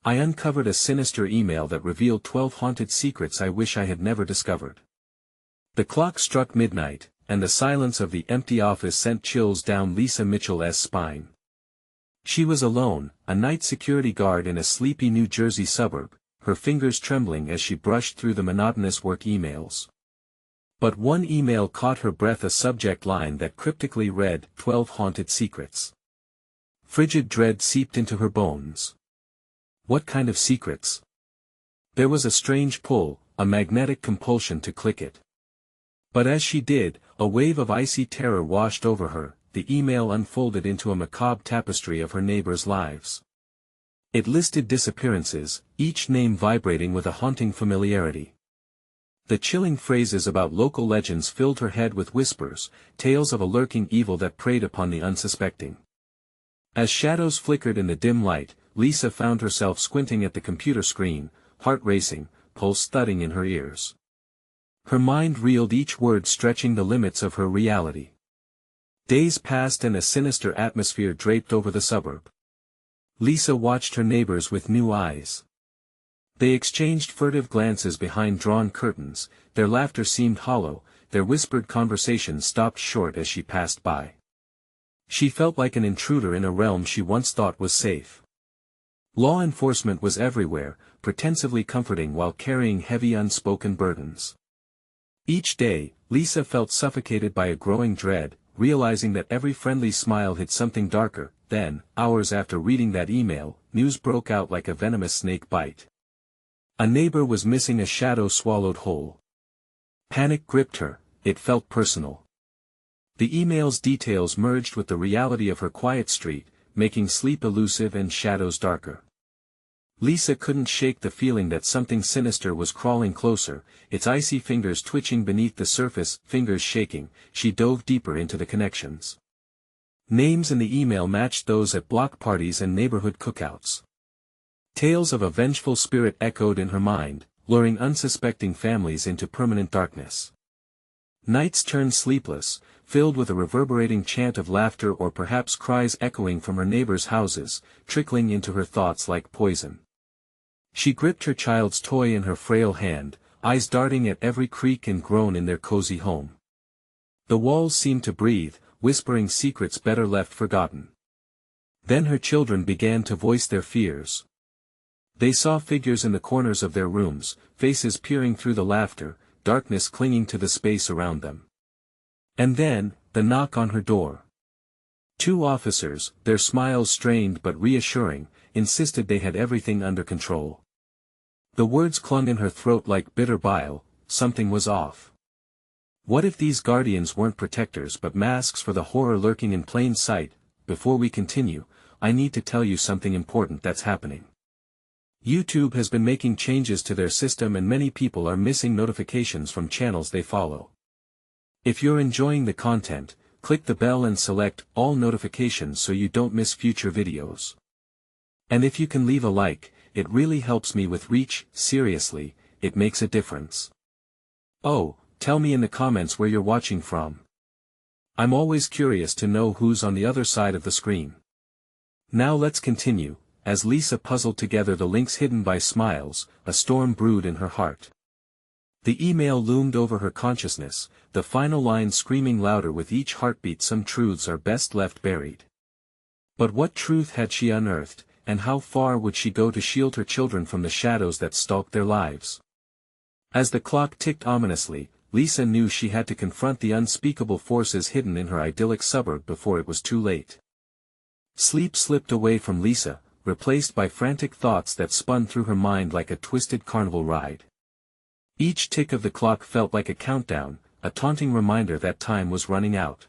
I uncovered a sinister email that revealed 12 haunted secrets I wish I had never discovered. The clock struck midnight, and the silence of the empty office sent chills down Lisa Mitchell's spine. She was alone, a night security guard in a sleepy New Jersey suburb, her fingers trembling as she brushed through the monotonous work emails. But one email caught her breath, a subject line that cryptically read, 12 haunted secrets. Frigid dread seeped into her bones. What kind of secrets? There was a strange pull, a magnetic compulsion to click it. But as she did, a wave of icy terror washed over her. The email unfolded into a macabre tapestry of her neighbors' lives. It listed disappearances, each name vibrating with a haunting familiarity. The chilling phrases about local legends filled her head with whispers, tales of a lurking evil that preyed upon the unsuspecting. As shadows flickered in the dim light, Lisa found herself squinting at the computer screen, heart racing, pulse thudding in her ears. Her mind reeled, each word stretching the limits of her reality. Days passed and a sinister atmosphere draped over the suburb. Lisa watched her neighbors with new eyes. They exchanged furtive glances behind drawn curtains, their laughter seemed hollow, their whispered conversations stopped short as she passed by. She felt like an intruder in a realm she once thought was safe. Law enforcement was everywhere, pretensively comforting while carrying heavy unspoken burdens. Each day, Lisa felt suffocated by a growing dread, realizing that every friendly smile hid something darker. Then, hours after reading that email, news broke out like a venomous snake bite. A neighbor was missing, a shadow swallowed whole. Panic gripped her, it felt personal. The email's details merged with the reality of her quiet street, making sleep elusive and shadows darker. Lisa couldn't shake the feeling that something sinister was crawling closer, its icy fingers twitching beneath the surface. Fingers shaking, she dove deeper into the connections. Names in the email matched those at block parties and neighborhood cookouts. Tales of a vengeful spirit echoed in her mind, luring unsuspecting families into permanent darkness. Nights turned sleepless, filled with a reverberating chant of laughter or perhaps cries echoing from her neighbors' houses, trickling into her thoughts like poison. She gripped her child's toy in her frail hand, eyes darting at every creak and groan in their cozy home. The walls seemed to breathe, whispering secrets better left forgotten. Then her children began to voice their fears. They saw figures in the corners of their rooms, faces peering through the laughter, darkness clinging to the space around them. And then, the knock on her door. 2 officers, their smiles strained but reassuring, insisted they had everything under control. The words clung in her throat like bitter bile, something was off. What if these guardians weren't protectors but masks for the horror lurking in plain sight? Before we continue, I need to tell you something important that's happening. YouTube has been making changes to their system and many people are missing notifications from channels they follow. If you're enjoying the content, click the bell and select all notifications so you don't miss future videos. And if you can leave a like, it really helps me with reach. Seriously, it makes a difference. Oh, tell me in the comments where you're watching from. I'm always curious to know who's on the other side of the screen. Now let's continue. As Lisa puzzled together the links hidden by smiles, a storm brewed in her heart. The email loomed over her consciousness, the final line screaming louder with each heartbeat. Some truths are best left buried. But what truth had she unearthed, and how far would she go to shield her children from the shadows that stalked their lives? As the clock ticked ominously, Lisa knew she had to confront the unspeakable forces hidden in her idyllic suburb before it was too late. Sleep slipped away from Lisa, replaced by frantic thoughts that spun through her mind like a twisted carnival ride. Each tick of the clock felt like a countdown, a taunting reminder that time was running out.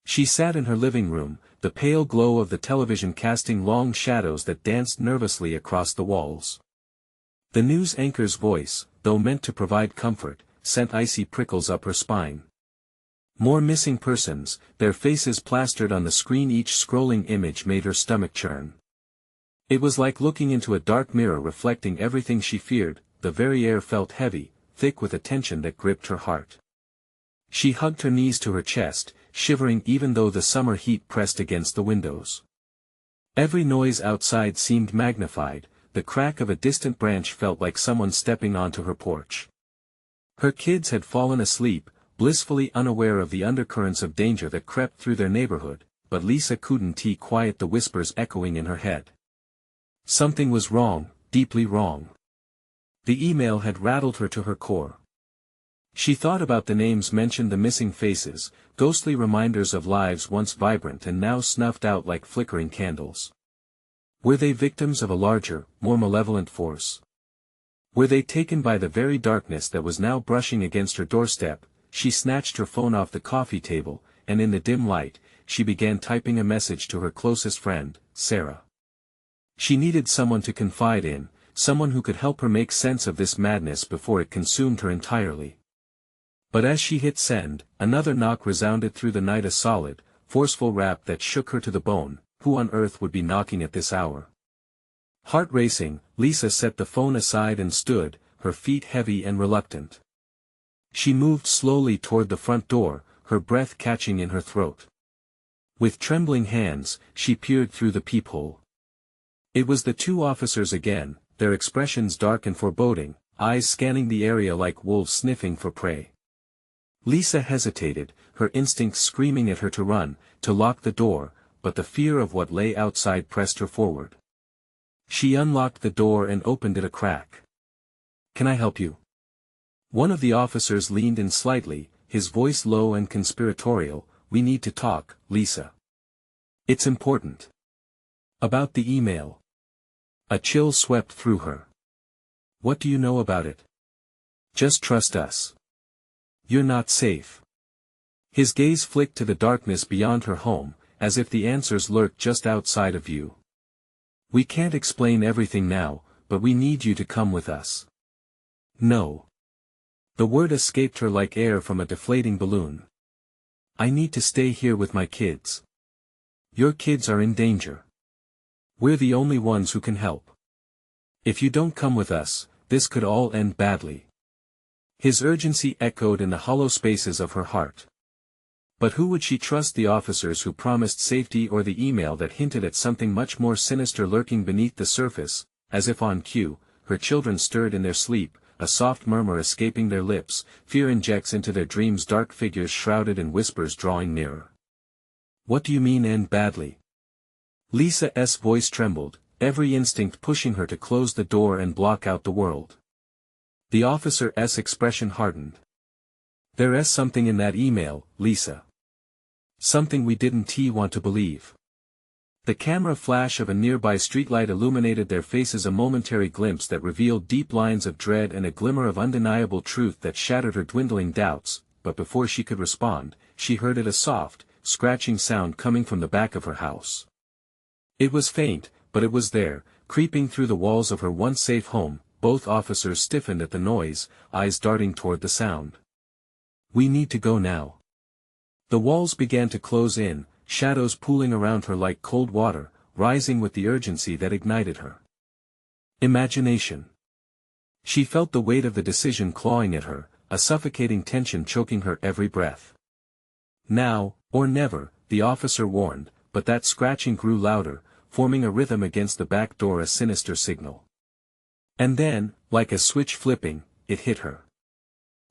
She sat in her living room, the pale glow of the television casting long shadows that danced nervously across the walls. The news anchor's voice, though meant to provide comfort, sent icy prickles up her spine. More missing persons, their faces plastered on the screen. Each scrolling image made her stomach churn. It was like looking into a dark mirror reflecting everything she feared. The very air felt heavy, thick with a tension that gripped her heart. She hugged her knees to her chest, shivering even though the summer heat pressed against the windows. Every noise outside seemed magnified, the crack of a distant branch felt like someone stepping onto her porch. Her kids had fallen asleep, blissfully unaware of the undercurrents of danger that crept through their neighborhood, but Lisa couldn't quiet the whispers echoing in her head. Something was wrong, deeply wrong. The email had rattled her to her core. She thought about the names mentioned, the missing faces, ghostly reminders of lives once vibrant and now snuffed out like flickering candles. Were they victims of a larger, more malevolent force? Were they taken by the very darkness that was now brushing against her doorstep? She snatched her phone off the coffee table, and in the dim light, she began typing a message to her closest friend, Sarah. She needed someone to confide in, someone who could help her make sense of this madness before it consumed her entirely. But as she hit send, another knock resounded through the night, a solid, forceful rap that shook her to the bone. Who on earth would be knocking at this hour? Heart racing, Lisa set the phone aside and stood, her feet heavy and reluctant. She moved slowly toward the front door, her breath catching in her throat. With trembling hands, she peered through the peephole. It was the two officers again, their expressions dark and foreboding, eyes scanning the area like wolves sniffing for prey. Lisa hesitated, her instincts screaming at her to run, to lock the door, but the fear of what lay outside pressed her forward. She unlocked the door and opened it a crack. "Can I help you?" One of the officers leaned in slightly, his voice low and conspiratorial. "We need to talk, Lisa. It's important." "About the email." A chill swept through her. "What do you know about it?" "Just trust us. You're not safe." His gaze flicked to the darkness beyond her home, as if the answers lurked just outside of view. "We can't explain everything now, but we need you to come with us." "No." The word escaped her like air from a deflating balloon. "I need to stay here with my kids." "Your kids are in danger. We're the only ones who can help. If you don't come with us, this could all end badly." His urgency echoed in the hollow spaces of her heart. But who would she trust, the officers who promised safety or the email that hinted at something much more sinister lurking beneath the surface? As if on cue, her children stirred in their sleep, a soft murmur escaping their lips. Fear injects into their dreams, dark figures shrouded in whispers drawing nearer. "What do you mean, end badly?" Lisa's voice trembled, every instinct pushing her to close the door and block out the world. The officer's expression hardened. "There's something in that email, Lisa. Something we didn't want to believe." The camera flash of a nearby streetlight illuminated their faces, a momentary glimpse that revealed deep lines of dread and a glimmer of undeniable truth that shattered her dwindling doubts. But before she could respond, she heard it, a soft, scratching sound coming from the back of her house. It was faint, but it was there, creeping through the walls of her once safe home. Both officers stiffened at the noise, eyes darting toward the sound. "We need to go now." The walls began to close in, shadows pooling around her like cold water, rising with the urgency that ignited her imagination. She felt the weight of the decision clawing at her, a suffocating tension choking her every breath. "Now, or never," the officer warned, but that scratching grew louder, forming a rhythm against the back door, a sinister signal. And then, like a switch flipping, it hit her.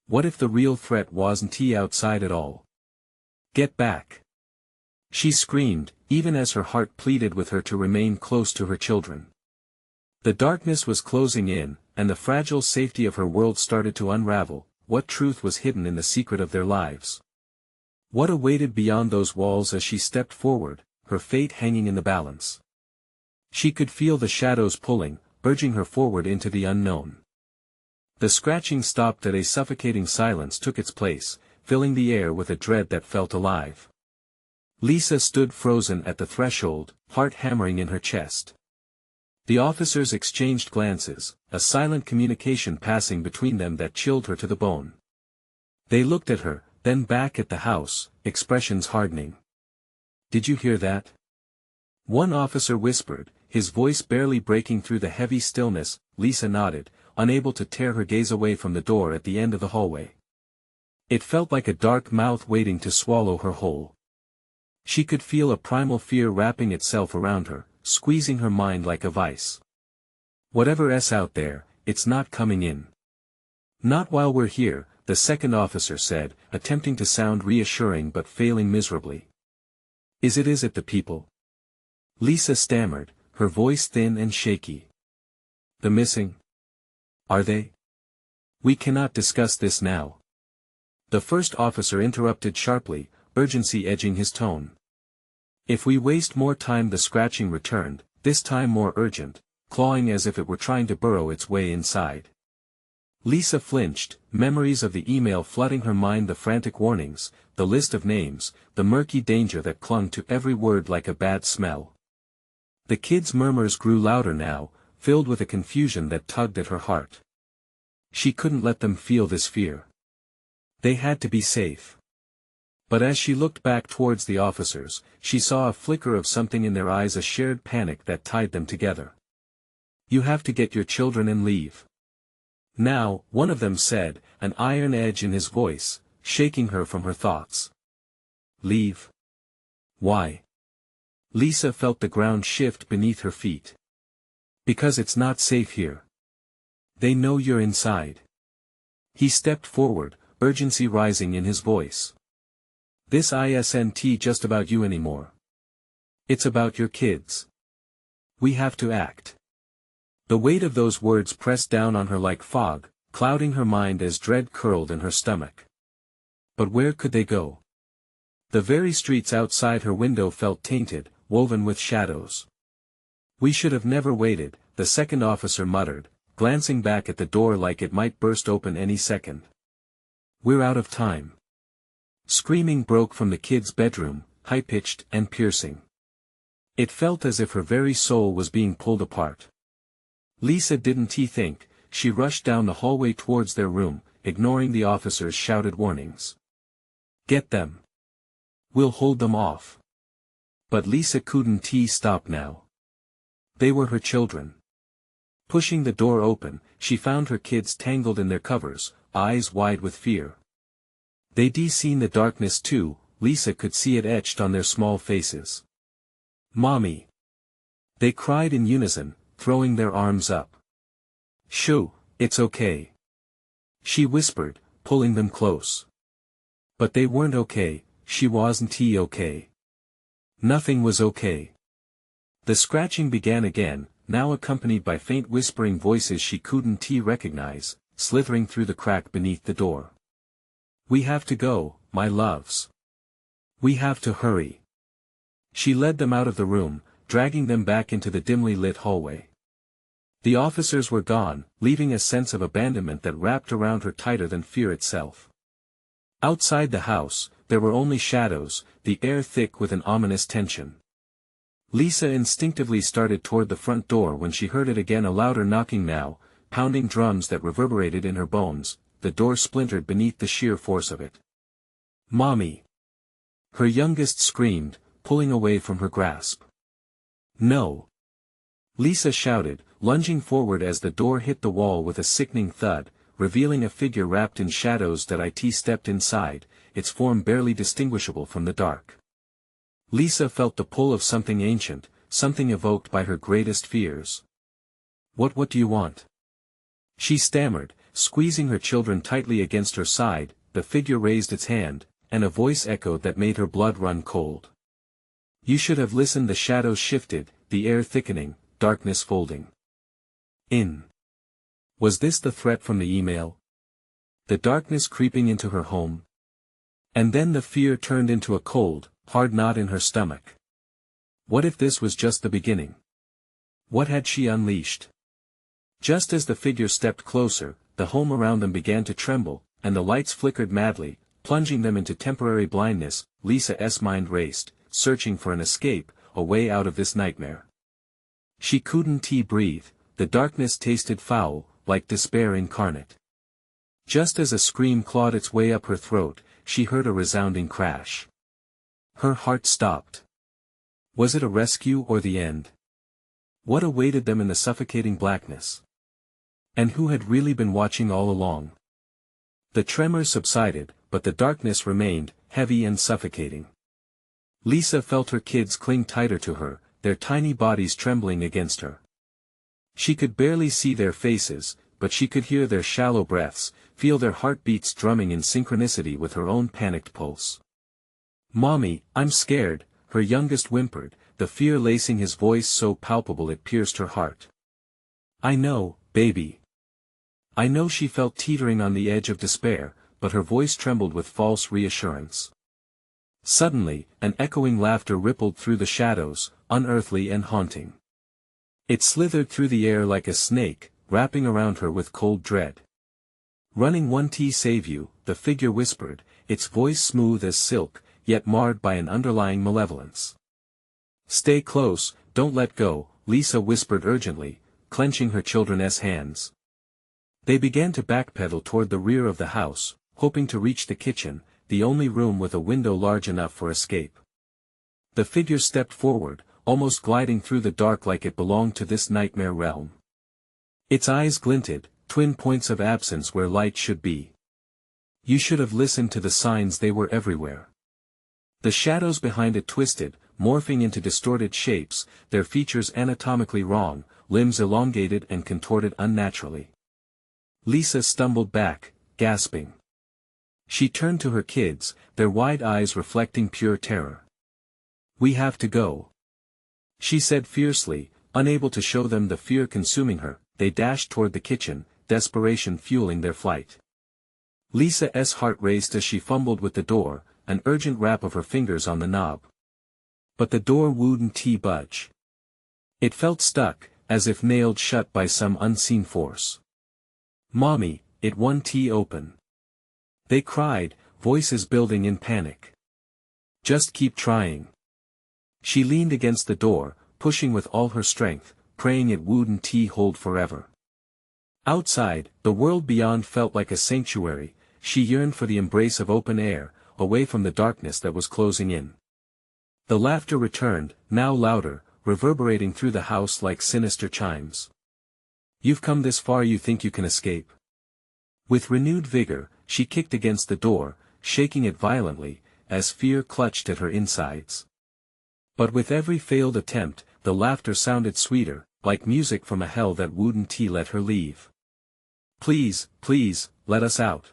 What if the real threat wasn't outside at all? "Get back!" she screamed, even as her heart pleaded with her to remain close to her children. The darkness was closing in, and the fragile safety of her world started to unravel. What truth was hidden in the secret of their lives? What awaited beyond those walls as she stepped forward, her fate hanging in the balance? She could feel the shadows pulling, urging her forward into the unknown. The scratching stopped, and a suffocating silence took its place, filling the air with a dread that felt alive. Lisa stood frozen at the threshold, heart hammering in her chest. The officers exchanged glances, a silent communication passing between them that chilled her to the bone. They looked at her, then back at the house, expressions hardening. "Did you hear that?" one officer whispered, his voice barely breaking through the heavy stillness. Lisa nodded, unable to tear her gaze away from the door at the end of the hallway. It felt like a dark mouth waiting to swallow her whole. She could feel a primal fear wrapping itself around her, squeezing her mind like a vice. Whatever's out there, it's not coming in. Not while we're here, the second officer said, attempting to sound reassuring but failing miserably. Is it the people? Lisa stammered, her voice thin and shaky. The missing? Are they? We cannot discuss this now. The first officer interrupted sharply, urgency edging his tone. If we waste more time, the scratching returned, this time more urgent, clawing as if it were trying to burrow its way inside. Lisa flinched, memories of the email flooding her mind, the frantic warnings, the list of names, the murky danger that clung to every word like a bad smell. The kids' murmurs grew louder now, filled with a confusion that tugged at her heart. She couldn't let them feel this fear. They had to be safe. But as she looked back towards the officers, she saw a flicker of something in their eyes, a shared panic that tied them together. You have to get your children and leave. Now, one of them said, an iron edge in his voice, shaking her from her thoughts. Leave? Why? Lisa felt the ground shift beneath her feet. Because it's not safe here. They know you're inside. He stepped forward, urgency rising in his voice. This isn't just about you anymore. It's about your kids. We have to act. The weight of those words pressed down on her like fog, clouding her mind as dread curled in her stomach. But where could they go? The very streets outside her window felt tainted, woven with shadows. We should have never waited, the second officer muttered, glancing back at the door like it might burst open any second. We're out of time. Screaming broke from the kid's bedroom, high-pitched and piercing. It felt as if her very soul was being pulled apart. Lisa didn't think, she rushed down the hallway towards their room, ignoring the officer's shouted warnings. Get them. We'll hold them off. But Lisa couldn't stop now. They were her children. Pushing the door open, she found her kids tangled in their covers, eyes wide with fear. They'd seen the darkness too, Lisa could see it etched on their small faces. Mommy! They cried in unison, throwing their arms up. Shoo, it's okay. She whispered, pulling them close. But they weren't okay, she wasn't okay. Nothing was okay. The scratching began again, now accompanied by faint whispering voices she couldn't recognize, slithering through the crack beneath the door. We have to go, my loves. We have to hurry. She led them out of the room, dragging them back into the dimly lit hallway. The officers were gone, leaving a sense of abandonment that wrapped around her tighter than fear itself. Outside the house, there were only shadows, the air thick with an ominous tension. Lisa instinctively started toward the front door when she heard it again, a louder knocking now, pounding drums that reverberated in her bones. The door splintered beneath the sheer force of it. Mommy! Her youngest screamed, pulling away from her grasp. No! Lisa shouted, lunging forward as the door hit the wall with a sickening thud, revealing a figure wrapped in shadows that stepped inside, its form barely distinguishable from the dark. Lisa felt the pull of something ancient, something evoked by her greatest fears. What do you want? She stammered, squeezing her children tightly against her side. The figure raised its hand, and a voice echoed that made her blood run cold. You should have listened. The shadows shifted, the air thickening, darkness folding in. Was this the threat from the email? The darkness creeping into her home? And then the fear turned into a cold, hard knot in her stomach. What if this was just the beginning? What had she unleashed? Just as the figure stepped closer, the home around them began to tremble, and the lights flickered madly, plunging them into temporary blindness. Lisa's mind raced, searching for an escape, a way out of this nightmare. She couldn't breathe, the darkness tasted foul, like despair incarnate. Just as a scream clawed its way up her throat, she heard a resounding crash. Her heart stopped. Was it a rescue or the end? What awaited them in the suffocating blackness? And who had really been watching all along? The tremors subsided, but the darkness remained, heavy and suffocating. Lisa felt her kids cling tighter to her, their tiny bodies trembling against her. She could barely see their faces, but she could hear their shallow breaths, feel their heartbeats drumming in synchronicity with her own panicked pulse. "Mommy, I'm scared," her youngest whimpered, the fear lacing his voice so palpable it pierced her heart. "I know, baby. I know." She felt teetering on the edge of despair, but her voice trembled with false reassurance. Suddenly, an echoing laughter rippled through the shadows, unearthly and haunting. It slithered through the air like a snake, wrapping around her with cold dread. "Running 1T save you," the figure whispered, its voice smooth as silk, yet marred by an underlying malevolence. "Stay close, don't let go," Lisa whispered urgently, clenching her children's hands. They began to backpedal toward the rear of the house, hoping to reach the kitchen, the only room with a window large enough for escape. The figure stepped forward, almost gliding through the dark like it belonged to this nightmare realm. Its eyes glinted, twin points of absence where light should be. "You should have listened to the signs, they were everywhere." The shadows behind it twisted, morphing into distorted shapes, their features anatomically wrong, limbs elongated and contorted unnaturally. Lisa stumbled back, gasping. She turned to her kids, their wide eyes reflecting pure terror. "We have to go," she said fiercely, unable to show them the fear consuming her. They dashed toward the kitchen, desperation fueling their flight. Lisa's heart raced as she fumbled with the door, an urgent rap of her fingers on the knob. But the door wouldn't budge. It felt stuck, as if nailed shut by some unseen force. "Mommy, it won't open," they cried, voices building in panic. "Just keep trying." She leaned against the door, pushing with all her strength, praying it wouldn't hold forever. Outside, the world beyond felt like a sanctuary. She yearned for the embrace of open air, away from the darkness that was closing in. The laughter returned, now louder, reverberating through the house like sinister chimes. "You've come this far, you think you can escape?" With renewed vigor, she kicked against the door, shaking it violently, as fear clutched at her insides. But with every failed attempt, the laughter sounded sweeter, like music from a hell that wouldn't let her leave. "Please, please, let us out,"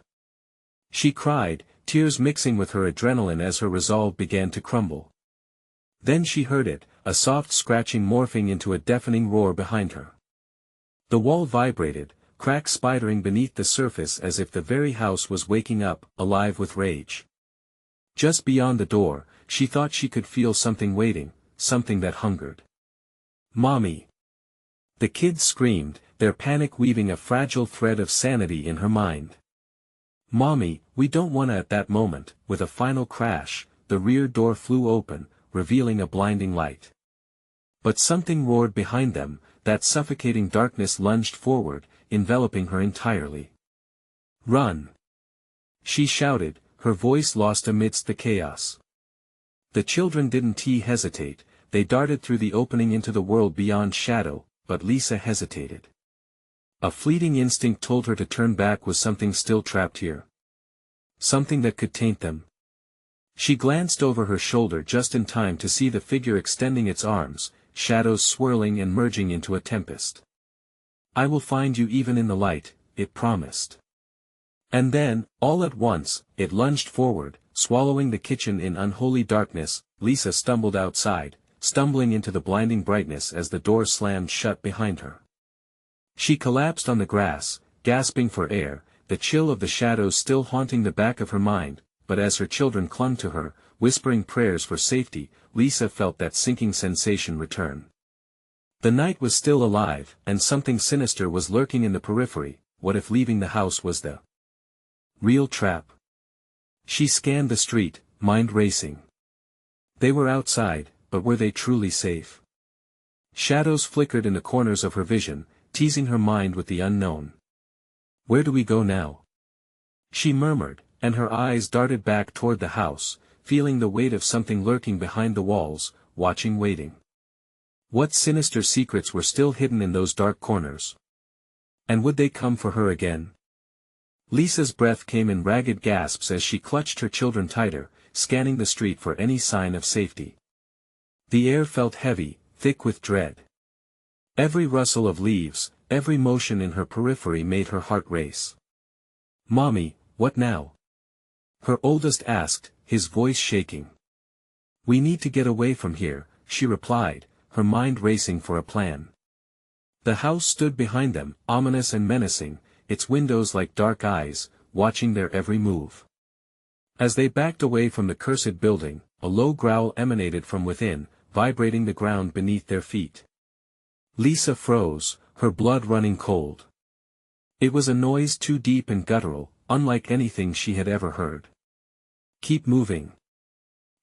she cried, tears mixing with her adrenaline as her resolve began to crumble. Then she heard it, a soft scratching morphing into a deafening roar behind her. The wall vibrated, cracks spidering beneath the surface as if the very house was waking up, alive with rage. Just beyond the door, she thought she could feel something waiting, something that hungered. "Mommy!" The kids screamed, their panic weaving a fragile thread of sanity in her mind. "Mommy, we don't wanna." At that moment, with a final crash, the rear door flew open, revealing a blinding light. But something roared behind them, that suffocating darkness lunged forward, enveloping her entirely. "Run!" she shouted, her voice lost amidst the chaos. The children didn't hesitate, they darted through the opening into the world beyond shadow, but Lisa hesitated. A fleeting instinct told her to turn back. Was something still trapped here? Something that could taint them? She glanced over her shoulder just in time to see the figure extending its arms, shadows swirling and merging into a tempest. "I will find you even in the light," it promised. And then, all at once, it lunged forward, swallowing the kitchen in unholy darkness. Lisa stumbled outside, stumbling into the blinding brightness as the door slammed shut behind her. She collapsed on the grass, gasping for air, the chill of the shadows still haunting the back of her mind, but as her children clung to her, whispering prayers for safety, Lisa felt that sinking sensation return. The night was still alive, and something sinister was lurking in the periphery. What if leaving the house was the real trap? She scanned the street, mind racing. They were outside, but were they truly safe? Shadows flickered in the corners of her vision, teasing her mind with the unknown. "Where do we go now?" she murmured, and her eyes darted back toward the house, feeling the weight of something lurking behind the walls, watching, waiting. What sinister secrets were still hidden in those dark corners? And would they come for her again? Lisa's breath came in ragged gasps as she clutched her children tighter, scanning the street for any sign of safety. The air felt heavy, thick with dread. Every rustle of leaves, every motion in her periphery made her heart race. "Mommy, what now?" her oldest asked, his voice shaking. "We need to get away from here," she replied, her mind racing for a plan. The house stood behind them, ominous and menacing, its windows like dark eyes, watching their every move. As they backed away from the cursed building, a low growl emanated from within, vibrating the ground beneath their feet. Lisa froze, her blood running cold. It was a noise too deep and guttural, unlike anything she had ever heard. "Keep moving,"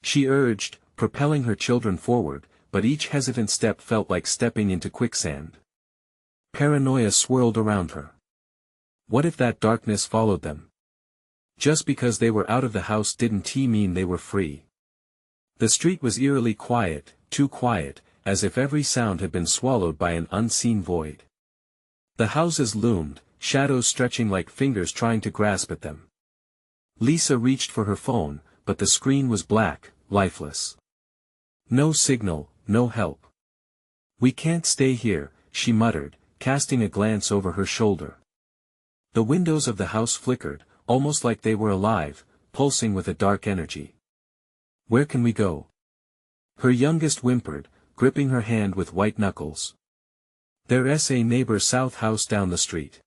she urged, propelling her children forward, but each hesitant step felt like stepping into quicksand. Paranoia swirled around her. What if that darkness followed them? Just because they were out of the house didn't mean they were free. The street was eerily quiet, too quiet, as if every sound had been swallowed by an unseen void. The houses loomed, shadows stretching like fingers trying to grasp at them. Lisa reached for her phone, but the screen was black, lifeless. No signal, no help. "We can't stay here," she muttered, casting a glance over her shoulder. The windows of the house flickered, almost like they were alive, pulsing with a dark energy. "Where can we go?" her youngest whimpered, gripping her hand with white knuckles. "There's a neighbor south house down the street.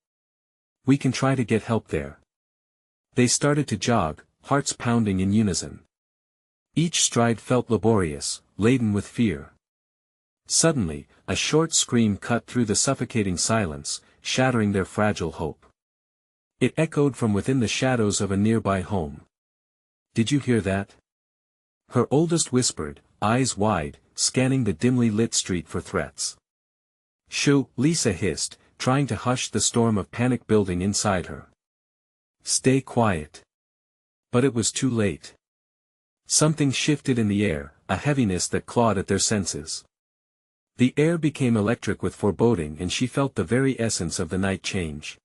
We can try to get help there." They started to jog, hearts pounding in unison. Each stride felt laborious, laden with fear. Suddenly, a short scream cut through the suffocating silence, shattering their fragile hope. It echoed from within the shadows of a nearby home. "Did you hear that?" her oldest whispered, eyes wide, scanning the dimly lit street for threats. "Shoo," Lisa hissed, trying to hush the storm of panic building inside her. "Stay quiet." But it was too late. Something shifted in the air, a heaviness that clawed at their senses. The air became electric with foreboding and she felt the very essence of the night change.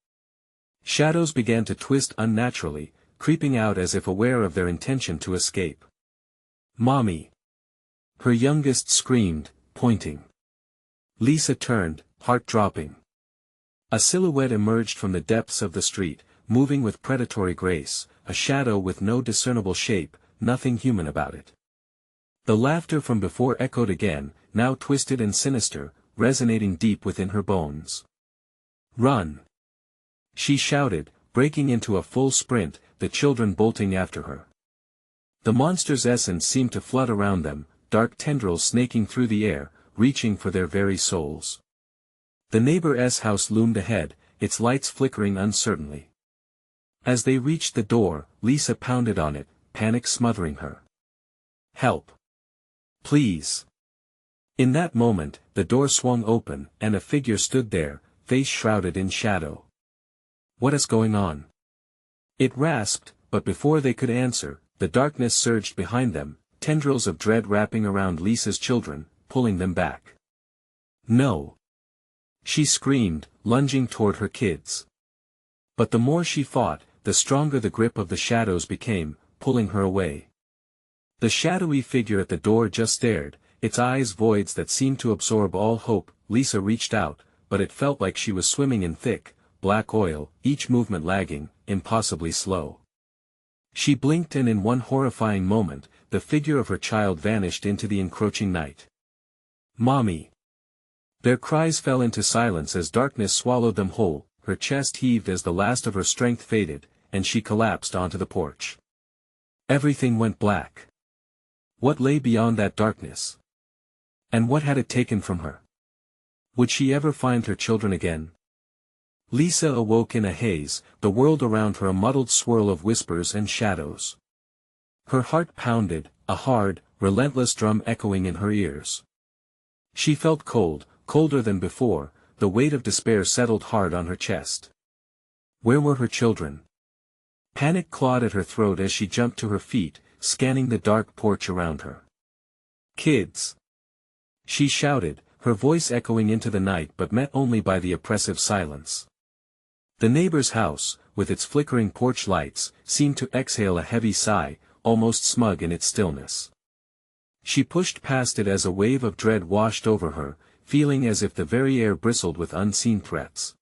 Shadows began to twist unnaturally, creeping out as if aware of their intention to escape. "Mommy!" her youngest screamed, pointing. Lisa turned, heart dropping. A silhouette emerged from the depths of the street, moving with predatory grace, a shadow with no discernible shape, nothing human about it. The laughter from before echoed again, now twisted and sinister, resonating deep within her bones. "Run!" she shouted, breaking into a full sprint, the children bolting after her. The monster's essence seemed to flood around them, dark tendrils snaking through the air, reaching for their very souls. The neighbor's house loomed ahead, its lights flickering uncertainly. As they reached the door, Lisa pounded on it, panic smothering her. "Help! Please!" In that moment, the door swung open, and a figure stood there, face shrouded in shadow. "What is going on?" it rasped, but before they could answer, the darkness surged behind them, tendrils of dread wrapping around Lisa's children, pulling them back. "No!" she screamed, lunging toward her kids. But the more she fought, the stronger the grip of the shadows became, pulling her away. The shadowy figure at the door just stared, its eyes voids that seemed to absorb all hope. Lisa reached out, but it felt like she was swimming in thick, black oil, each movement lagging, impossibly slow. She blinked and in one horrifying moment, the figure of her child vanished into the encroaching night. "Mommy!" Their cries fell into silence as darkness swallowed them whole, her chest heaved as the last of her strength faded, and she collapsed onto the porch. Everything went black. What lay beyond that darkness? And what had it taken from her? Would she ever find her children again? Lisa awoke in a haze, the world around her a muddled swirl of whispers and shadows. Her heart pounded, a hard, relentless drum echoing in her ears. She felt cold, colder than before, the weight of despair settled hard on her chest. Where were her children? Panic clawed at her throat as she jumped to her feet, scanning the dark porch around her. "Kids!" she shouted, her voice echoing into the night but met only by the oppressive silence. The neighbor's house, with its flickering porch lights, seemed to exhale a heavy sigh, almost smug in its stillness. She pushed past it as a wave of dread washed over her, feeling as if the very air bristled with unseen threats.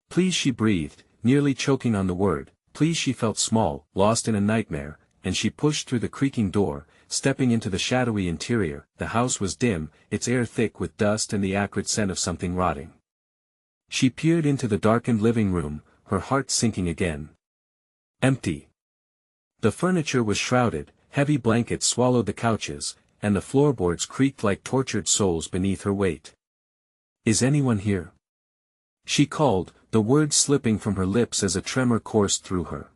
Please, she breathed, nearly choking on the word. Please. She felt small, lost in a nightmare, and she pushed through the creaking door, stepping into the shadowy interior. The house was dim, its air thick with dust and the acrid scent of something rotting. She peered into the darkened living room, her heart sinking again. Empty. The furniture was shrouded, heavy blankets swallowed the couches, and the floorboards creaked like tortured souls beneath her weight. Is anyone here? She called, the words slipping from her lips as a tremor coursed through her.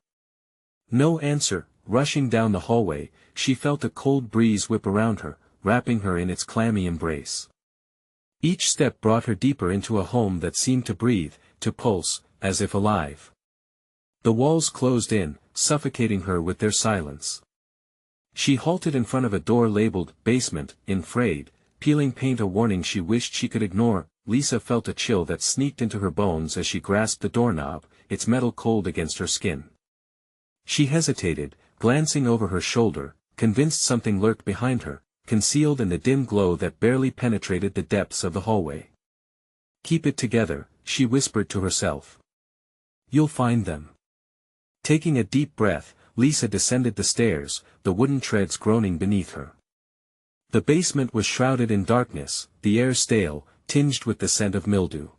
No answer. Rushing down the hallway, she felt a cold breeze whip around her, wrapping her in its clammy embrace. Each step brought her deeper into a home that seemed to breathe, to pulse, as if alive. The walls closed in, suffocating her with their silence. She halted in front of a door labeled "Basement," in frayed, peeling paint, a warning she wished she could ignore. Lisa felt a chill that sneaked into her bones as she grasped the doorknob, its metal cold against her skin. She hesitated, glancing over her shoulder, convinced something lurked behind her, concealed in the dim glow that barely penetrated the depths of the hallway. Keep it together, she whispered to herself. You'll find them. Taking a deep breath, Lisa descended the stairs, the wooden treads groaning beneath her. The basement was shrouded in darkness, the air stale, tinged with the scent of mildew.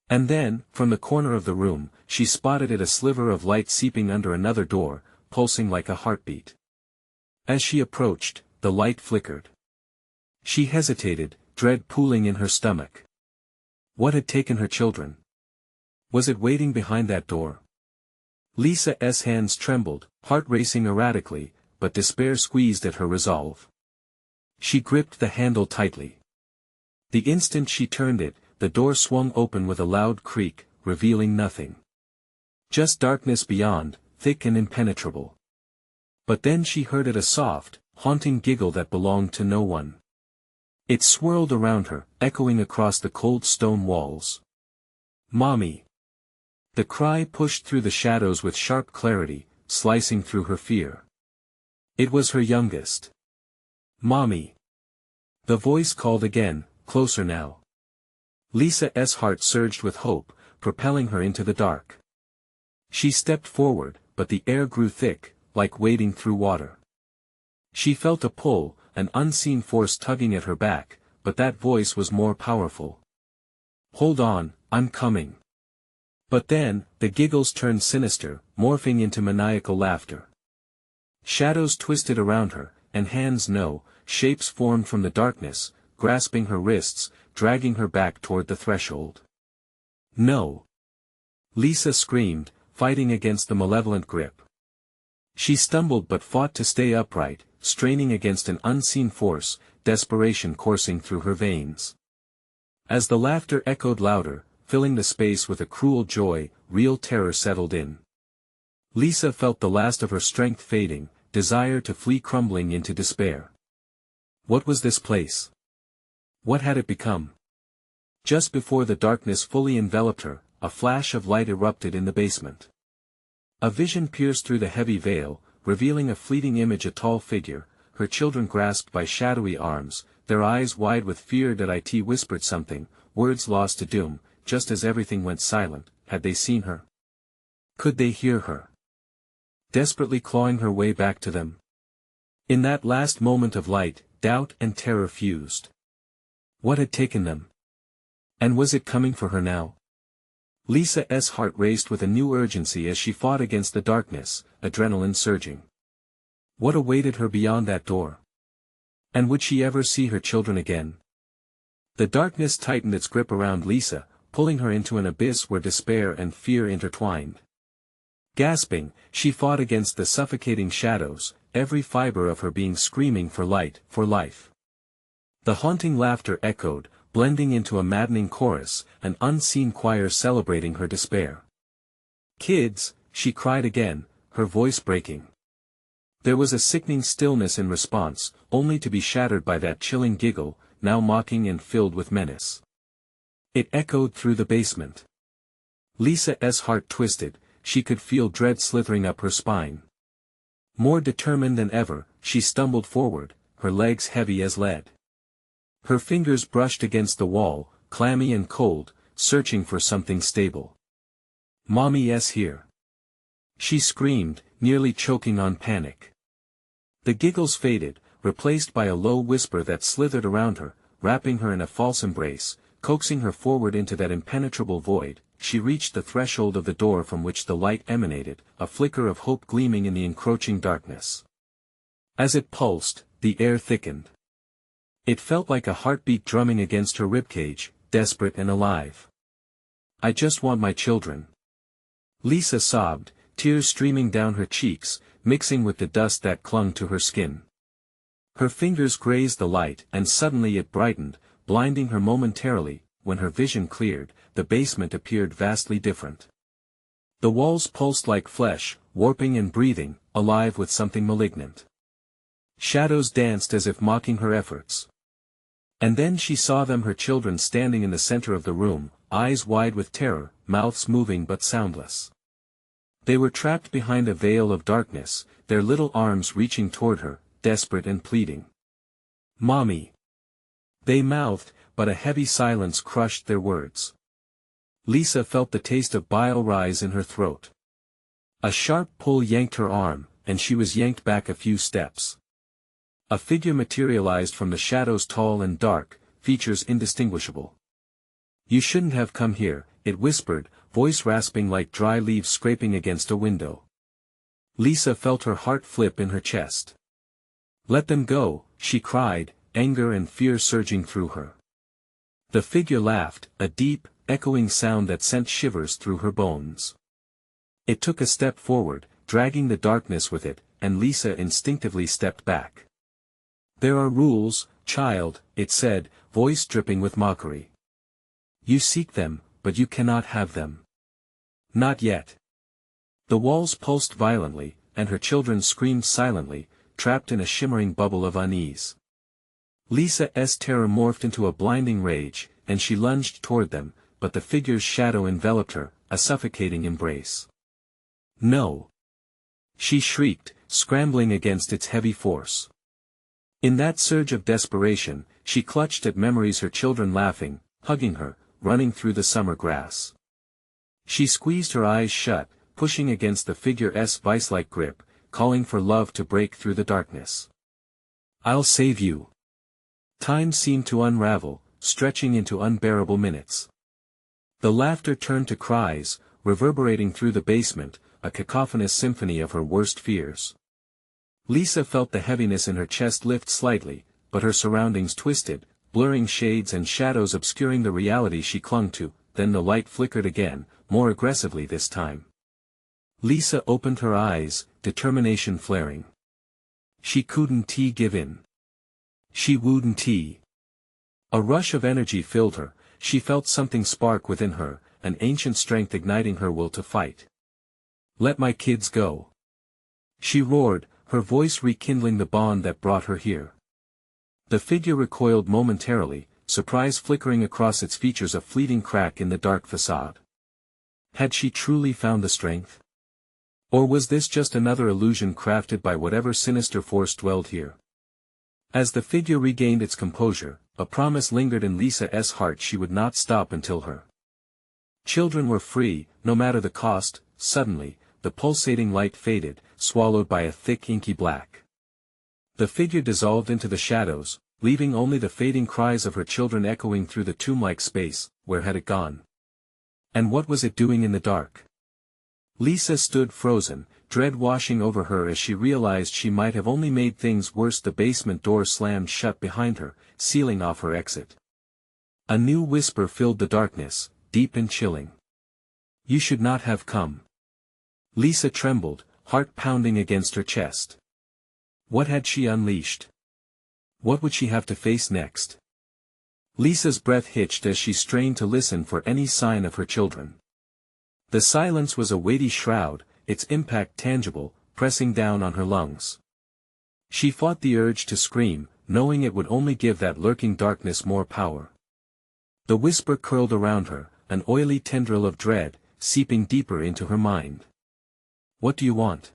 And then, from the corner of the room, she spotted a sliver of light seeping under another door, pulsing like a heartbeat. As she approached, the light flickered. She hesitated, dread pooling in her stomach. What had taken her children? Was it waiting behind that door? Lisa's hands trembled, heart racing erratically, but despair squeezed at her resolve. She gripped the handle tightly. The instant she turned it, the door swung open with a loud creak, revealing nothing. Just darkness beyond, thick and impenetrable. But then she heard it, a soft, haunting giggle that belonged to no one. It swirled around her, echoing across the cold stone walls. Mommy! The cry pushed through the shadows with sharp clarity, slicing through her fear. It was her youngest. Mommy! The voice called again, closer now. Lisa's heart surged with hope, propelling her into the dark. She stepped forward, but the air grew thick, like wading through water. She felt a pull, an unseen force tugging at her back, but that voice was more powerful. Hold on, I'm coming. But then, the giggles turned sinister, morphing into maniacal laughter. Shadows twisted around her, and hands, no, shapes formed from the darkness, grasping her wrists, dragging her back toward the threshold. No! Lisa screamed, fighting against the malevolent grip. She stumbled but fought to stay upright, straining against an unseen force, desperation coursing through her veins. As the laughter echoed louder, filling the space with a cruel joy, real terror settled in. Lisa felt the last of her strength fading, desire to flee crumbling into despair. What was this place? What had it become? Just before the darkness fully enveloped her, a flash of light erupted in the basement. A vision pierced through the heavy veil, revealing a fleeting image, a tall figure, her children grasped by shadowy arms, their eyes wide with fear. It whispered something, words lost to doom, just as everything went silent. Had they seen her? Could they hear her? Desperately clawing her way back to them. In that last moment of light, doubt and terror fused. What had taken them? And was it coming for her now? Lisa's heart raced with a new urgency as she fought against the darkness, adrenaline surging. What awaited her beyond that door? And would she ever see her children again? The darkness tightened its grip around Lisa, pulling her into an abyss where despair and fear intertwined. Gasping, she fought against the suffocating shadows, every fiber of her being screaming for light, for life. The haunting laughter echoed, blending into a maddening chorus, an unseen choir celebrating her despair. Kids, she cried again, her voice breaking. There was a sickening stillness in response, only to be shattered by that chilling giggle, now mocking and filled with menace. It echoed through the basement. Lisa's heart twisted, she could feel dread slithering up her spine. More determined than ever, she stumbled forward, her legs heavy as lead. Her fingers brushed against the wall, clammy and cold, searching for something stable. "Mommy's here!" she screamed, nearly choking on panic. The giggles faded, replaced by a low whisper that slithered around her, wrapping her in a false embrace, coaxing her forward into that impenetrable void. She reached the threshold of the door from which the light emanated, a flicker of hope gleaming in the encroaching darkness. As it pulsed, the air thickened. It felt like a heartbeat drumming against her ribcage, desperate and alive. "I just want my children," Lisa sobbed, tears streaming down her cheeks, mixing with the dust that clung to her skin. Her fingers grazed the light, and suddenly it brightened, blinding her momentarily. When her vision cleared, the basement appeared vastly different. The walls pulsed like flesh, warping and breathing, alive with something malignant. Shadows danced as if mocking her efforts. And then she saw them, her children, standing in the center of the room, eyes wide with terror, mouths moving but soundless. They were trapped behind a veil of darkness, their little arms reaching toward her, desperate and pleading. "Mommy!" they mouthed, but a heavy silence crushed their words. Lisa felt the taste of bile rise in her throat. A sharp pull yanked her arm, and she was yanked back a few steps. A figure materialized from the shadows, tall and dark, features indistinguishable. "You shouldn't have come here," it whispered, voice rasping like dry leaves scraping against a window. Lisa felt her heart flip in her chest. "Let them go," she cried, anger and fear surging through her. The figure laughed, a deep, echoing sound that sent shivers through her bones. It took a step forward, dragging the darkness with it, and Lisa instinctively stepped back. "There are rules, child," it said, voice dripping with mockery. "You seek them, but you cannot have them. Not yet." The walls pulsed violently, and her children screamed silently, trapped in a shimmering bubble of unease. Lisa's terror morphed into a blinding rage, and she lunged toward them, but the figure's shadow enveloped her, a suffocating embrace. "No!" she shrieked, scrambling against its heavy force. In that surge of desperation, she clutched at memories, her children laughing, hugging her, running through the summer grass. She squeezed her eyes shut, pushing against the figure's vice-like grip, calling for love to break through the darkness. "I'll save you." Time seemed to unravel, stretching into unbearable minutes. The laughter turned to cries, reverberating through the basement, a cacophonous symphony of her worst fears. Lisa felt the heaviness in her chest lift slightly, but her surroundings twisted, blurring shades and shadows obscuring the reality she clung to. Then the light flickered again, more aggressively this time. Lisa opened her eyes, determination flaring. She couldn't give in. She wouldn't. A rush of energy filled her, she felt something spark within her, an ancient strength igniting her will to fight. "Let my kids go!" she roared, her voice rekindling the bond that brought her here. The figure recoiled momentarily, surprise flickering across its features, a fleeting crack in the dark facade. Had she truly found the strength? Or was this just another illusion crafted by whatever sinister force dwelled here? As the figure regained its composure, a promise lingered in Lisa's heart: she would not stop until her children were free, no matter the cost. Suddenly, the pulsating light faded, swallowed by a thick inky black. The figure dissolved into the shadows, leaving only the fading cries of her children echoing through the tomb-like space. Where had it gone? And what was it doing in the dark? Lisa stood frozen, dread washing over her as she realized she might have only made things worse. The basement door slammed shut behind her, sealing off her exit. A new whisper filled the darkness, deep and chilling. "You should not have come." Lisa trembled, heart pounding against her chest. What had she unleashed? What would she have to face next? Lisa's breath hitched as she strained to listen for any sign of her children. The silence was a weighty shroud, its impact tangible, pressing down on her lungs. She fought the urge to scream, knowing it would only give that lurking darkness more power. The whisper curled around her, an oily tendril of dread, seeping deeper into her mind. "What do you want?"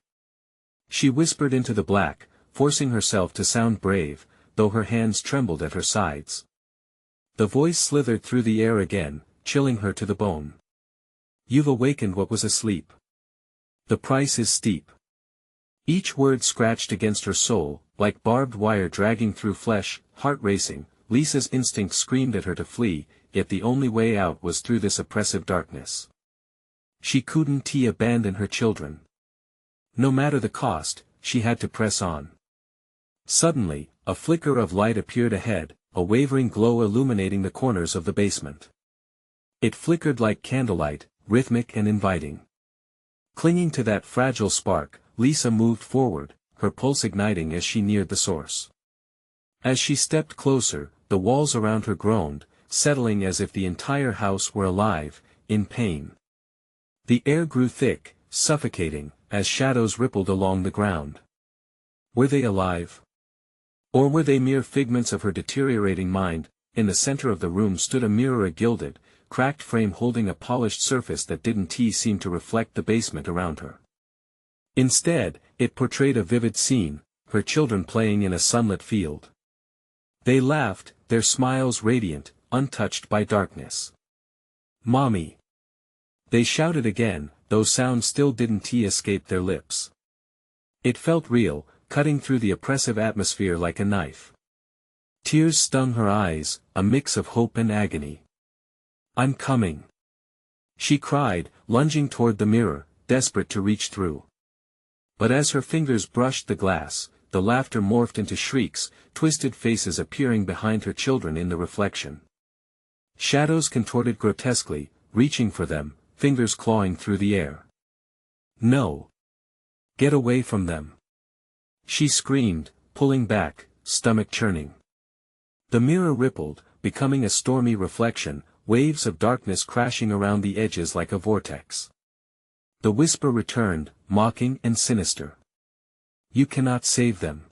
she whispered into the black, forcing herself to sound brave, though her hands trembled at her sides. The voice slithered through the air again, chilling her to the bone. You've awakened what was asleep. The price is steep. Each word scratched against her soul, like barbed wire dragging through flesh, heart racing. Lisa's instinct screamed at her to flee, yet the only way out was through this oppressive darkness. She couldn't abandon her children. No matter the cost, she had to press on. Suddenly, a flicker of light appeared ahead, a wavering glow illuminating the corners of the basement. It flickered like candlelight, rhythmic and inviting. Clinging to that fragile spark, Lisa moved forward, her pulse igniting as she neared the source. As she stepped closer, the walls around her groaned, settling as if the entire house were alive, in pain. The air grew thick, suffocating, as shadows rippled along the ground. Were they alive? Or were they mere figments of her deteriorating mind? In the center of the room stood a mirror, a gilded, cracked frame holding a polished surface that didn't seem to reflect the basement around her. Instead, it portrayed a vivid scene, her children playing in a sunlit field. They laughed, their smiles radiant, untouched by darkness. "Mommy!" They shouted again, though sound still didn't escape their lips. It felt real, cutting through the oppressive atmosphere like a knife. Tears stung her eyes, a mix of hope and agony. "I'm coming!" she cried, lunging toward the mirror, desperate to reach through. But as her fingers brushed the glass, the laughter morphed into shrieks, twisted faces appearing behind her children in the reflection. Shadows contorted grotesquely, reaching for them, fingers clawing through the air. "No! Get away from them!" she screamed, pulling back, stomach churning. The mirror rippled, becoming a stormy reflection, waves of darkness crashing around the edges like a vortex. The whisper returned, mocking and sinister. "You cannot save them.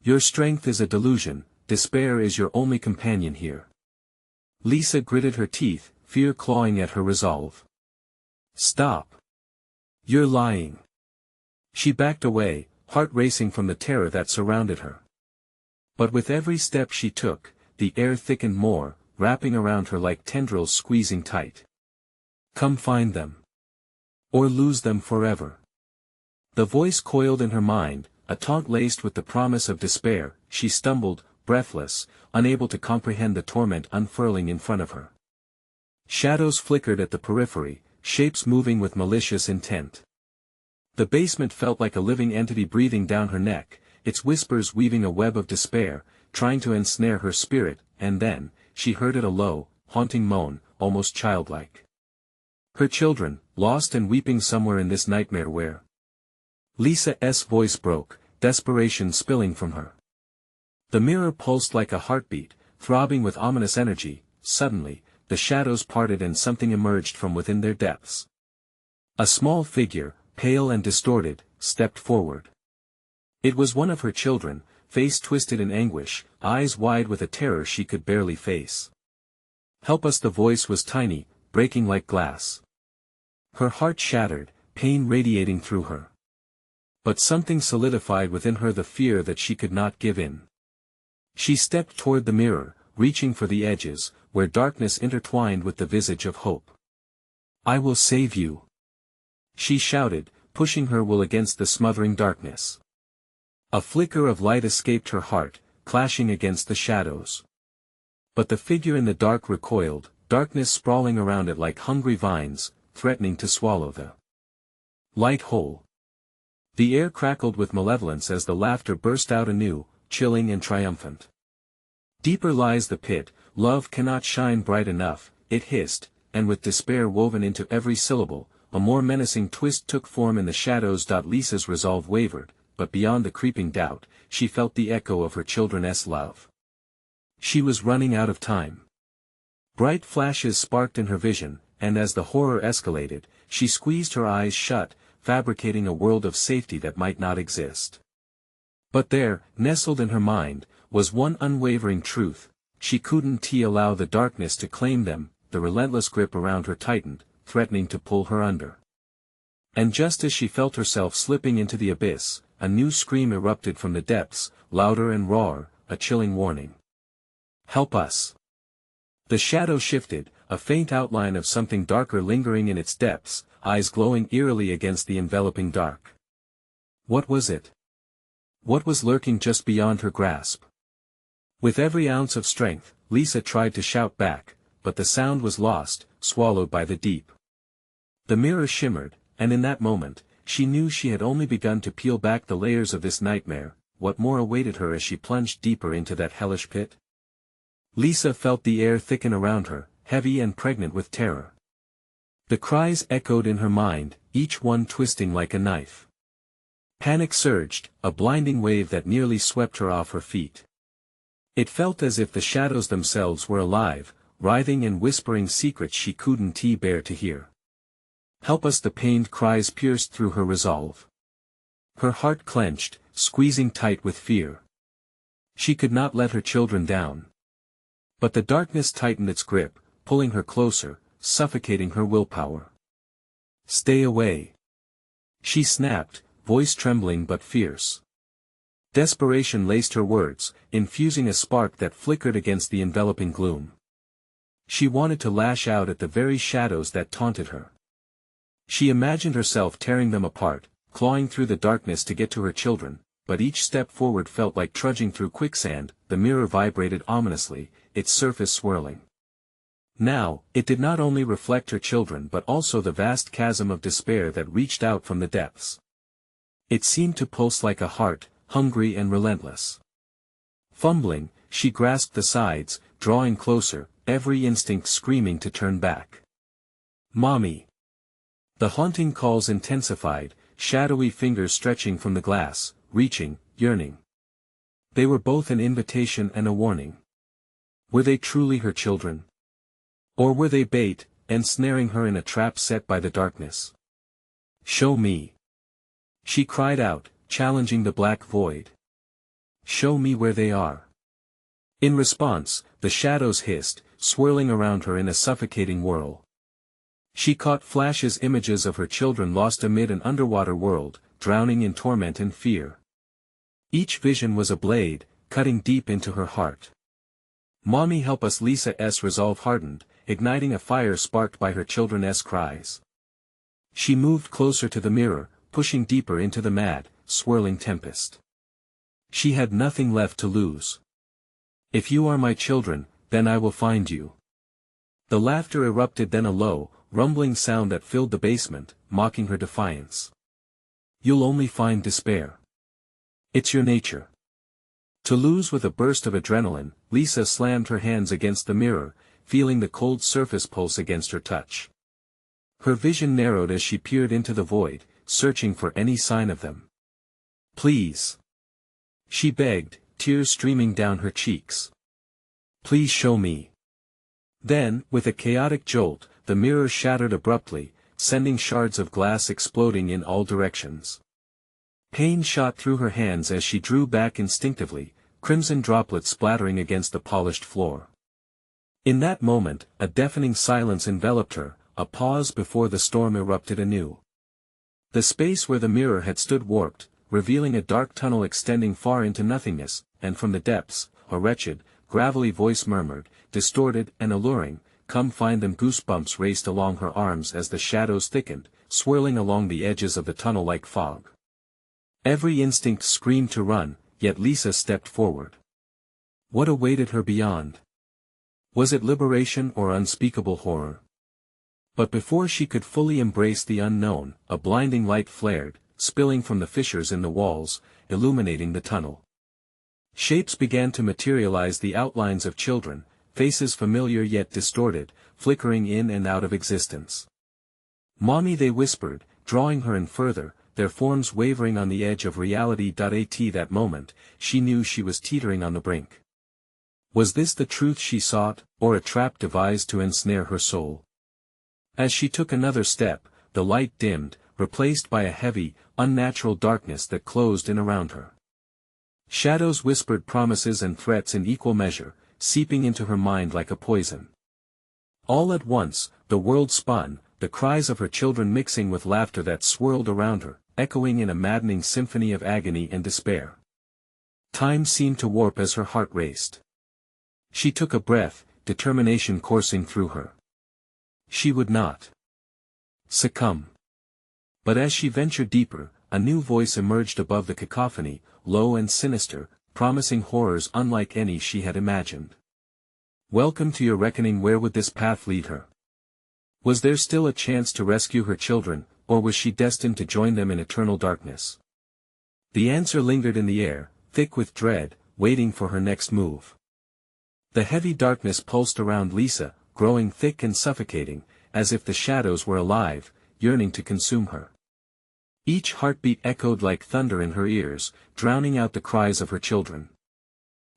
Your strength is a delusion, despair is your only companion here." Lisa gritted her teeth, fear clawing at her resolve. "Stop! You're lying." She backed away, heart racing from the terror that surrounded her. But with every step she took, the air thickened more, wrapping around her like tendrils squeezing tight. "Come find them. Or lose them forever." The voice coiled in her mind, a taunt laced with the promise of despair. She stumbled, breathless, unable to comprehend the torment unfurling in front of her. Shadows flickered at the periphery, shapes moving with malicious intent. The basement felt like a living entity breathing down her neck, its whispers weaving a web of despair, trying to ensnare her spirit, and then, she heard it, a low, haunting moan, almost childlike. Her children, lost and weeping somewhere in this nightmare where? Lisa's voice broke, desperation spilling from her. The mirror pulsed like a heartbeat, throbbing with ominous energy. Suddenly, the shadows parted and something emerged from within their depths. A small figure, pale and distorted, stepped forward. It was one of her children, face twisted in anguish, eyes wide with a terror she could barely face. "Help us!" The voice was tiny, breaking like glass. Her heart shattered, pain radiating through her. But something solidified within her, the fear that she could not give in. She stepped toward the mirror, reaching for the edges, where darkness intertwined with the visage of hope. "I will save you!" she shouted, pushing her will against the smothering darkness. A flicker of light escaped her heart, clashing against the shadows. But the figure in the dark recoiled, darkness sprawling around it like hungry vines, threatening to swallow the light whole. The air crackled with malevolence as the laughter burst out anew, chilling and triumphant. "Deeper lies the pit, love cannot shine bright enough," it hissed, and with despair woven into every syllable, a more menacing twist took form in the shadows. Lisa's resolve wavered, but beyond the creeping doubt, she felt the echo of her children's love. She was running out of time. Bright flashes sparked in her vision, and as the horror escalated, she squeezed her eyes shut, fabricating a world of safety that might not exist. But there, nestled in her mind, was one unwavering truth: she couldn't allow the darkness to claim them. The relentless grip around her tightened, threatening to pull her under. And just as she felt herself slipping into the abyss, a new scream erupted from the depths, louder and rawer, a chilling warning. "Help us! The shadow shifted, a faint outline of something darker lingering in its depths, eyes glowing eerily against the enveloping dark. What was it? What was lurking just beyond her grasp? With every ounce of strength, Lisa tried to shout back, but the sound was lost, swallowed by the deep. The mirror shimmered, and in that moment, she knew she had only begun to peel back the layers of this nightmare. What more awaited her as she plunged deeper into that hellish pit? Lisa felt the air thicken around her, heavy and pregnant with terror. The cries echoed in her mind, each one twisting like a knife. Panic surged, a blinding wave that nearly swept her off her feet. It felt as if the shadows themselves were alive, writhing and whispering secrets she couldn't bear to hear. "Help us!" the pained cries pierced through her resolve. Her heart clenched, squeezing tight with fear. She could not let her children down. But the darkness tightened its grip, pulling her closer, suffocating her willpower. "Stay away!" she snapped, voice trembling but fierce. Desperation laced her words, infusing a spark that flickered against the enveloping gloom. She wanted to lash out at the very shadows that taunted her. She imagined herself tearing them apart, clawing through the darkness to get to her children, but each step forward felt like trudging through quicksand. The mirror vibrated ominously, its surface swirling. Now, it did not only reflect her children but also the vast chasm of despair that reached out from the depths. It seemed to pulse like a heart, hungry and relentless. Fumbling, she grasped the sides, drawing closer, every instinct screaming to turn back. "Mommy!" The haunting calls intensified, shadowy fingers stretching from the glass, reaching, yearning. They were both an invitation and a warning. Were they truly her children? Or were they bait, ensnaring her in a trap set by the darkness? "Show me!" she cried out, challenging the black void. "Show me where they are." In response, the shadows hissed, swirling around her in a suffocating whirl. She caught flashes, images of her children lost amid an underwater world, drowning in torment and fear. Each vision was a blade, cutting deep into her heart. "Mommy, help us!" Lisa's resolve hardened, igniting a fire sparked by her children's cries. She moved closer to the mirror, pushing deeper into the mad, swirling tempest. She had nothing left to lose. "If you are my children, then I will find you." The laughter erupted, then a low, rumbling sound that filled the basement, mocking her defiance. "You'll only find despair. It's your nature." To lose. With a burst of adrenaline, Lisa slammed her hands against the mirror, feeling the cold surface pulse against her touch. Her vision narrowed as she peered into the void, searching for any sign of them. "Please," she begged, tears streaming down her cheeks. "Please show me." Then, with a chaotic jolt, the mirror shattered abruptly, sending shards of glass exploding in all directions. Pain shot through her hands as she drew back instinctively, crimson droplets splattering against the polished floor. In that moment, a deafening silence enveloped her, a pause before the storm erupted anew. The space where the mirror had stood warped, revealing a dark tunnel extending far into nothingness, and from the depths, a wretched, gravelly voice murmured, distorted and alluring, "Come find them." Goosebumps raced along her arms as the shadows thickened, swirling along the edges of the tunnel like fog. Every instinct screamed to run, yet Lisa stepped forward. What awaited her beyond? Was it liberation or unspeakable horror? But before she could fully embrace the unknown, a blinding light flared, spilling from the fissures in the walls, illuminating the tunnel. Shapes began to materialize, the outlines of children, faces familiar yet distorted, flickering in and out of existence. "Mommy," they whispered, drawing her in further, their forms wavering on the edge of reality. At that moment, she knew she was teetering on the brink. Was this the truth she sought, or a trap devised to ensnare her soul? As she took another step, the light dimmed, replaced by a heavy, unnatural darkness that closed in around her. Shadows whispered promises and threats in equal measure, seeping into her mind like a poison. All at once, the world spun, the cries of her children mixing with laughter that swirled around her, echoing in a maddening symphony of agony and despair. Time seemed to warp as her heart raced. She took a breath, determination coursing through her. She would not succumb. But as she ventured deeper, a new voice emerged above the cacophony, low and sinister, promising horrors unlike any she had imagined. Welcome to your reckoning. Where would this path lead her? Was there still a chance to rescue her children, or was she destined to join them in eternal darkness? The answer lingered in the air, thick with dread, waiting for her next move. The heavy darkness pulsed around Lisa, growing thick and suffocating, as if the shadows were alive, yearning to consume her. Each heartbeat echoed like thunder in her ears, drowning out the cries of her children.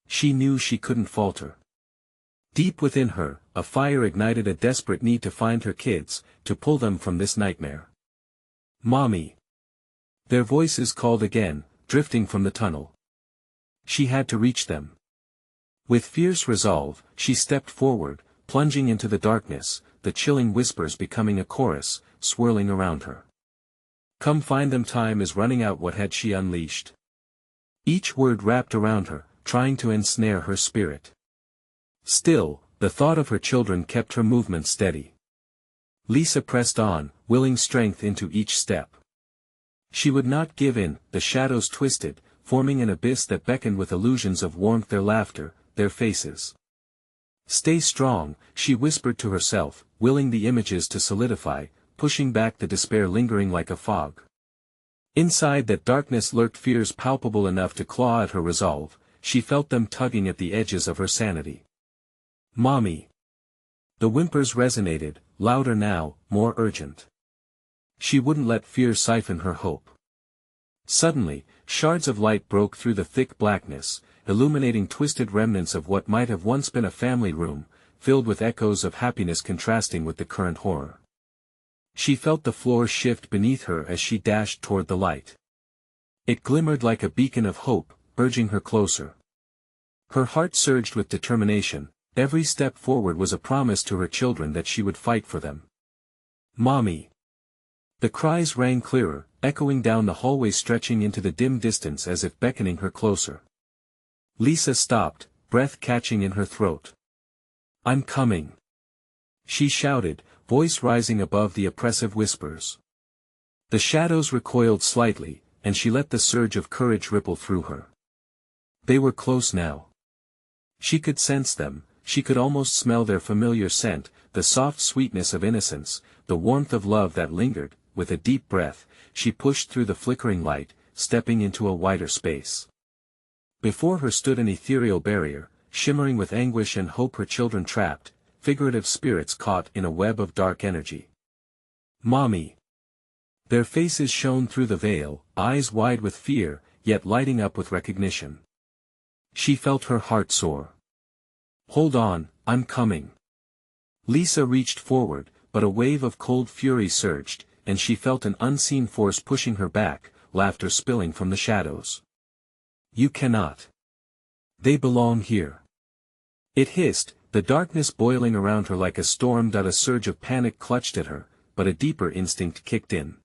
She knew she couldn't falter. Deep within her, a fire ignited a desperate need to find her kids, to pull them from this nightmare. "Mommy!" Their voices called again, drifting from the tunnel. She had to reach them. With fierce resolve, she stepped forward, plunging into the darkness, the chilling whispers becoming a chorus, swirling around her. "Come find them, time is running out." What had she unleashed? Each word wrapped around her, trying to ensnare her spirit. Still, the thought of her children kept her movement steady. Lisa pressed on, willing strength into each step. She would not give in. The shadows twisted, forming an abyss that beckoned with illusions of warmth, their laughter, their faces. "Stay strong," she whispered to herself, willing the images to solidify, pushing back the despair lingering like a fog. Inside that darkness lurked fears palpable enough to claw at her resolve. She felt them tugging at the edges of her sanity. "Mommy!" The whimpers resonated, louder now, more urgent. She wouldn't let fear siphon her hope. Suddenly, shards of light broke through the thick blackness, illuminating twisted remnants of what might have once been a family room, filled with echoes of happiness contrasting with the current horror. She felt the floor shift beneath her as she dashed toward the light. It glimmered like a beacon of hope, urging her closer. Her heart surged with determination. Every step forward was a promise to her children that she would fight for them. "Mommy!" The cries rang clearer, echoing down the hallway, stretching into the dim distance as if beckoning her closer. Lisa stopped, breath catching in her throat. "I'm coming!" she shouted, voice rising above the oppressive whispers. The shadows recoiled slightly, and she let the surge of courage ripple through her. They were close now. She could sense them. She could almost smell their familiar scent, the soft sweetness of innocence, the warmth of love that lingered. With a deep breath, she pushed through the flickering light, stepping into a wider space. Before her stood an ethereal barrier, shimmering with anguish and hope, her children trapped, figurative spirits caught in a web of dark energy. "Mommy!" Their faces shone through the veil, eyes wide with fear, yet lighting up with recognition. She felt her heart soar. "Hold on, I'm coming." Lisa reached forward, but a wave of cold fury surged, and she felt an unseen force pushing her back, laughter spilling from the shadows. "You cannot. They belong here." It hissed, the darkness boiling around her like a storm. A surge of panic clutched at her, but a deeper instinct kicked in.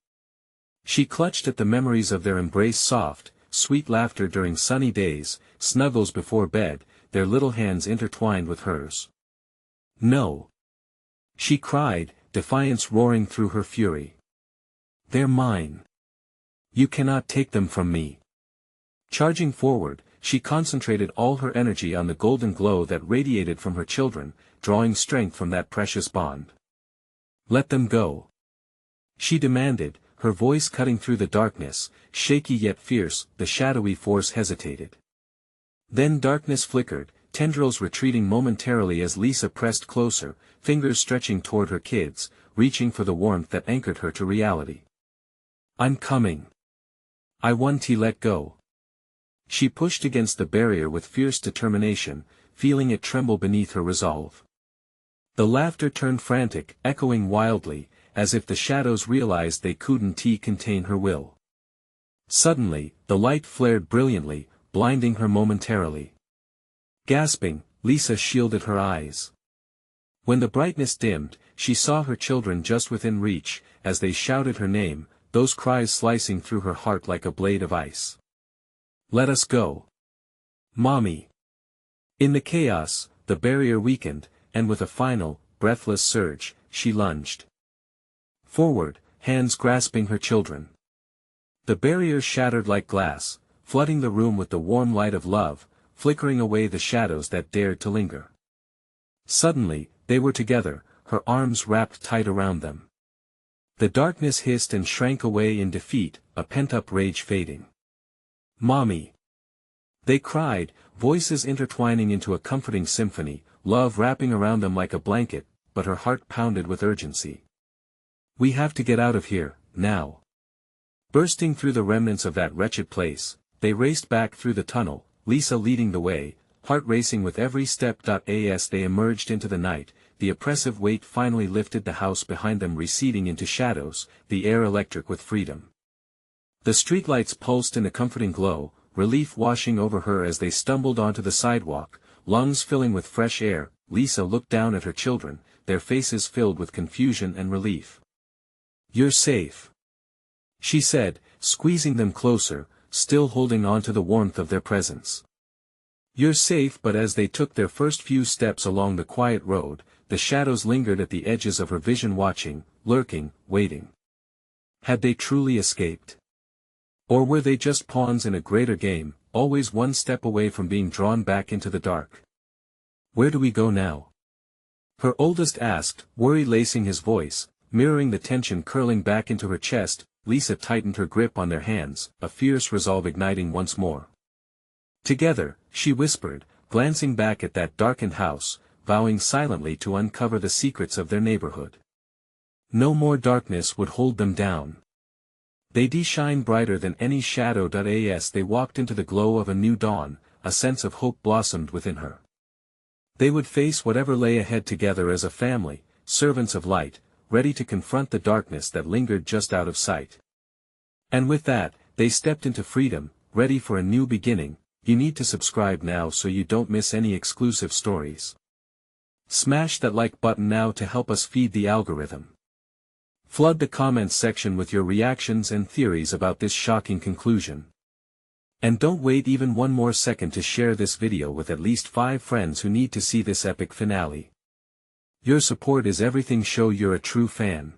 She clutched at the memories of their embrace, soft, sweet laughter during sunny days, snuggles before bed, their little hands intertwined with hers. "No!" she cried, defiance roaring through her fury. "They're mine. You cannot take them from me." Charging forward, she concentrated all her energy on the golden glow that radiated from her children, drawing strength from that precious bond. "Let them go," she demanded, her voice cutting through the darkness, shaky yet fierce. The shadowy force hesitated. Then darkness flickered, tendrils retreating momentarily as Lisa pressed closer, fingers stretching toward her kids, reaching for the warmth that anchored her to reality. "I'm coming. I won't let go." She pushed against the barrier with fierce determination, feeling it tremble beneath her resolve. The laughter turned frantic, echoing wildly, as if the shadows realized they couldn't contain her will. Suddenly, the light flared brilliantly, blinding her momentarily. Gasping, Lisa shielded her eyes. When the brightness dimmed, she saw her children just within reach, as they shouted her name, those cries slicing through her heart like a blade of ice. "Let us go. Mommy!" In the chaos, the barrier weakened, and with a final, breathless surge, she lunged forward, hands grasping her children. The barrier shattered like glass, flooding the room with the warm light of love, flickering away the shadows that dared to linger. Suddenly, they were together, her arms wrapped tight around them. The darkness hissed and shrank away in defeat, a pent-up rage fading. "Mommy!" they cried, voices intertwining into a comforting symphony, love wrapping around them like a blanket, but her heart pounded with urgency. "We have to get out of here, now." Bursting through the remnants of that wretched place, they raced back through the tunnel, Lisa leading the way, heart racing with every step. As they emerged into the night, the oppressive weight finally lifted, the house behind them receding into shadows, the air electric with freedom. The streetlights pulsed in a comforting glow, relief washing over her as they stumbled onto the sidewalk, lungs filling with fresh air. Lisa looked down at her children, their faces filled with confusion and relief. "You're safe," she said, squeezing them closer, still holding on to the warmth of their presence. "You're safe." But as they took their first few steps along the quiet road, the shadows lingered at the edges of her vision, watching, lurking, waiting. Had they truly escaped? Or were they just pawns in a greater game, always one step away from being drawn back into the dark? "Where do we go now?" her oldest asked, worry lacing his voice, mirroring the tension curling back into her chest. Lisa tightened her grip on their hands, a fierce resolve igniting once more. "Together," she whispered, glancing back at that darkened house, vowing silently to uncover the secrets of their neighborhood. No more darkness would hold them down. They'd shine brighter than any shadow. As they walked into the glow of a new dawn, a sense of hope blossomed within her. They would face whatever lay ahead together as a family, servants of light, ready to confront the darkness that lingered just out of sight. And with that, they stepped into freedom, ready for a new beginning. You need to subscribe now so you don't miss any exclusive stories. Smash that like button now to help us feed the algorithm. Flood the comments section with your reactions and theories about this shocking conclusion. And don't wait even one more second to share this video with at least 5 friends who need to see this epic finale. Your support is everything. Show you're a true fan.